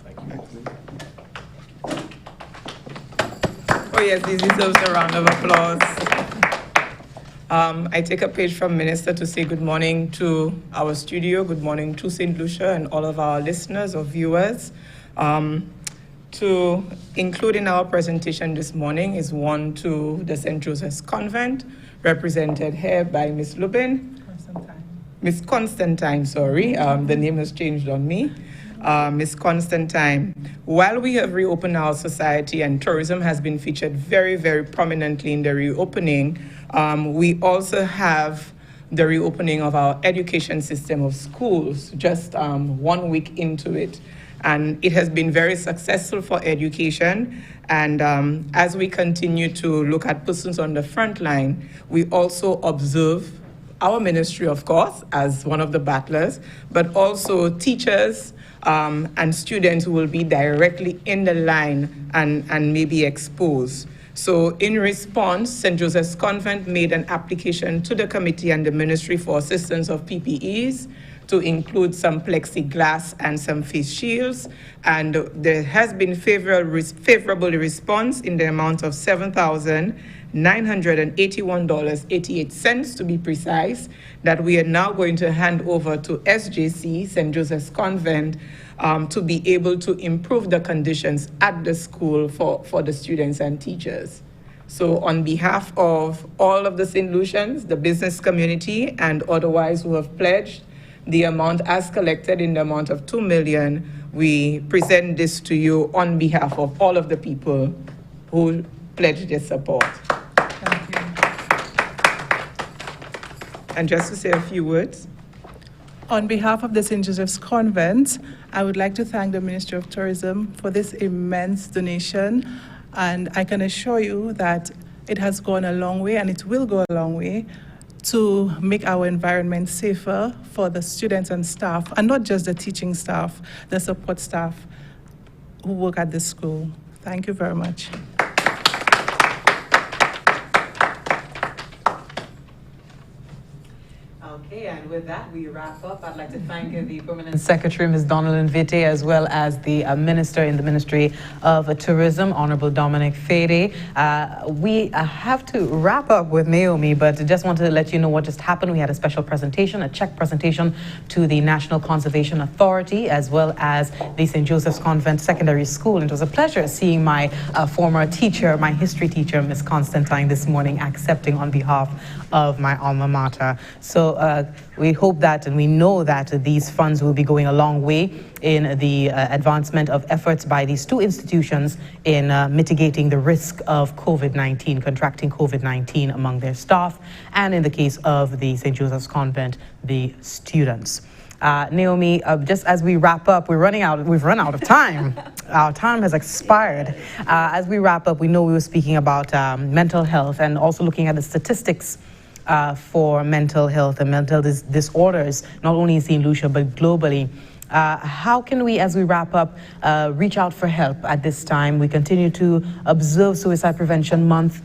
S18: Thank you.
S20: Oh yes, this deserves a round of applause. I take a page from Minister to say good morning to our studio, good morning to St. Lucia and all of our listeners or viewers. To include in our presentation this morning is one to the St. Joseph's Convent, represented here by Miss Lubin. Miss Constantine, sorry, the name has changed on me. Miss Constantine. While we have reopened our society and tourism has been featured very, very prominently in the reopening, we also have the reopening of our education system of schools just 1 week into it. And it has been very successful for education. And as we continue to look at persons on the front line, we also observe our ministry, of course, as one of the battlers, but also teachers and students who will be directly in the line and maybe exposed. So in response, St. Joseph's Convent made an application to the committee and the ministry for assistance of PPEs to include some plexiglass and some face shields. And there has been favorable response in the amount of $7,981.88 to be precise, that we are now going to hand over to SJC, St. Joseph's Convent, to be able to improve the conditions at the school for the students and teachers. So on behalf of all of the St. Lucians, the business community, and otherwise who have pledged, the amount as collected in the amount of $2 million, we present this to you on behalf of all of the people who pledged their support. Thank you. And just to say a few words.
S21: On behalf of the St. Joseph's Convent, I would like to thank the Ministry of Tourism for this immense donation. And I can assure you that it has gone a long way, and it will go a long way, to make our environment safer for the students and staff, and not just the teaching staff, the support staff who work at the school. Thank you very much.
S1: Okay, and with that, we wrap up. I'd like to thank the Permanent Secretary, Ms. Donalyn Vite, as well as the Minister in the Ministry of Tourism, Honorable Dominic Fede. We have to wrap up with Naomie, but just wanted to let you know what just happened. We had a special presentation, a check presentation to the National Conservation Authority, as well as the St. Joseph's Convent Secondary School. And it was a pleasure seeing my former teacher, my history teacher, Ms. Constantine, this morning, accepting on behalf of my alma mater. So we hope that, and we know that these funds will be going a long way in the advancement of efforts by these two institutions in mitigating the risk of COVID-19, contracting COVID-19 among their staff, and in the case of the St. Joseph's Convent, the students. Naomie, just as we wrap up, we've run out of time. Our time has expired. As we wrap up, we know we were speaking about mental health and also looking at the statistics for mental health and mental disorders, not only in St. Lucia, but globally. How can we, as we wrap up, reach out for help at this time? We continue to observe Suicide Prevention Month.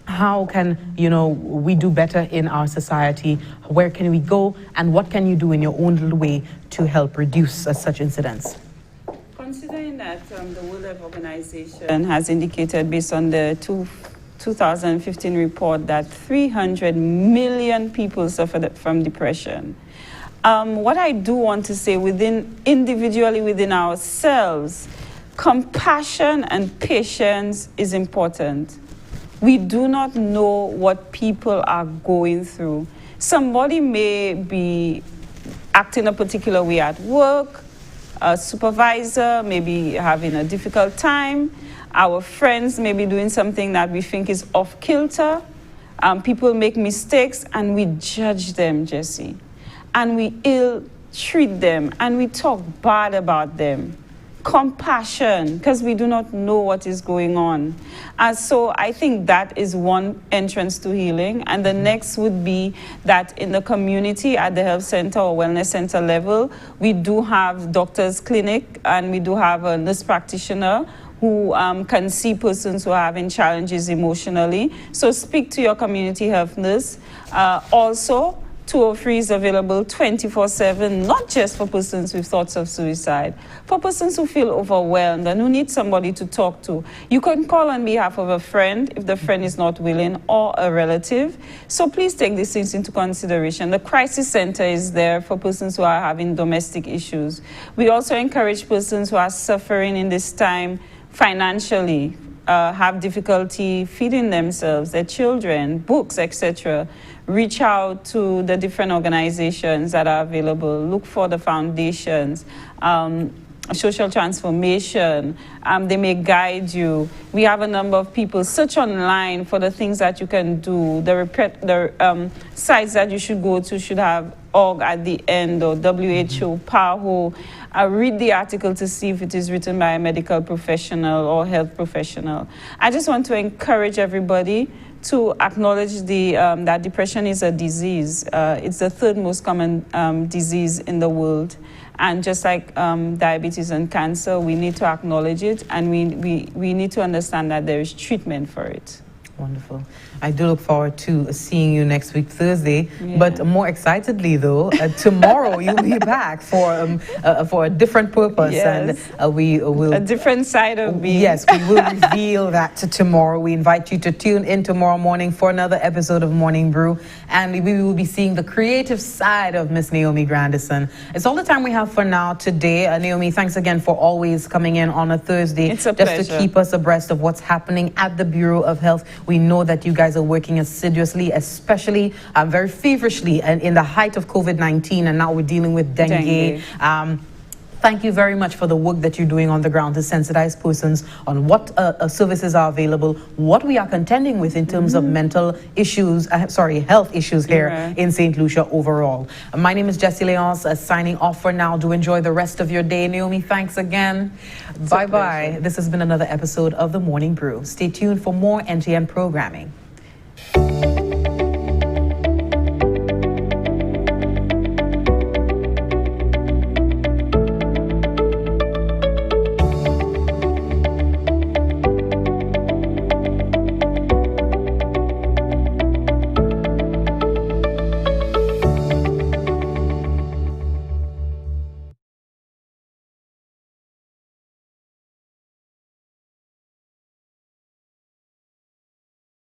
S1: How can, we do better in our society? Where can we go? And what can you do in your own little way to help reduce such incidents?
S16: Considering that the World Health Organization has indicated, based on the 2015 report, that 300 million people suffered from depression. What I do want to say individually within ourselves, Compassion and patience is important. We do not know what people are going through. Somebody may be acting a particular way at work, a supervisor may be having a difficult time, our friends may be doing something that we think is off kilter. People make mistakes and we judge them, Jesse. And we ill-treat them and we talk bad about them. Compassion, because we do not know what is going on. So I think that is one entrance to healing. And the next would be that in the community at the health center or wellness center level, we do have doctor's clinic and we do have a nurse practitioner who can see persons who are having challenges emotionally. So speak to your community health nurse. Also, 203 is available 24/7, not just for persons with thoughts of suicide, for persons who feel overwhelmed and who need somebody to talk to. You can call on behalf of a friend if the friend is not willing, or a relative. So please take these things into consideration. The crisis center is there for persons who are having domestic issues. We also encourage persons who are suffering in this time financially, have difficulty feeding themselves, their children, books, etc. Reach out to the different organizations that are available. Look for the foundations, social transformation. They may guide you. We have a number of people. Search online for the things that you can do. The sites that you should go to should have org at the end, or WHO, PAHO. Read the article to see if it is written by a medical professional or health professional. I just want to encourage everybody to acknowledge that depression is a disease. It's the third most common disease in the world. And just like diabetes and cancer, we need to acknowledge it, and we need to understand that there is treatment for it.
S1: Wonderful. I do look forward to seeing you next week, Thursday. Yeah. But more excitedly, though, tomorrow you'll be back for a different purpose.
S16: Yes.
S1: And we will...
S16: A different side of me.
S1: Yes, we will reveal that tomorrow. We invite you to tune in tomorrow morning for another episode of Morning Brew. And we will be seeing the creative side of Miss Naomie Grandison. It's all the time we have for now today. Naomie, thanks again for always coming in on a Thursday.
S16: It's a
S1: just
S16: pleasure.
S1: To keep us abreast of what's happening at the Bureau of Health. We know that you guys are working assiduously, especially very feverishly, and in the height of COVID-19, and now we're dealing with dengue. Thank you very much for the work that you're doing on the ground to sensitize persons on what services are available, what we are contending with in terms of mental issues, health issues here in St. Lucia overall. My name is Jessie Leonce, signing off for now. Do enjoy the rest of your day. Naomie, thanks again. Bye-bye. This has been another episode of The Morning Brew. Stay tuned for more NTN programming.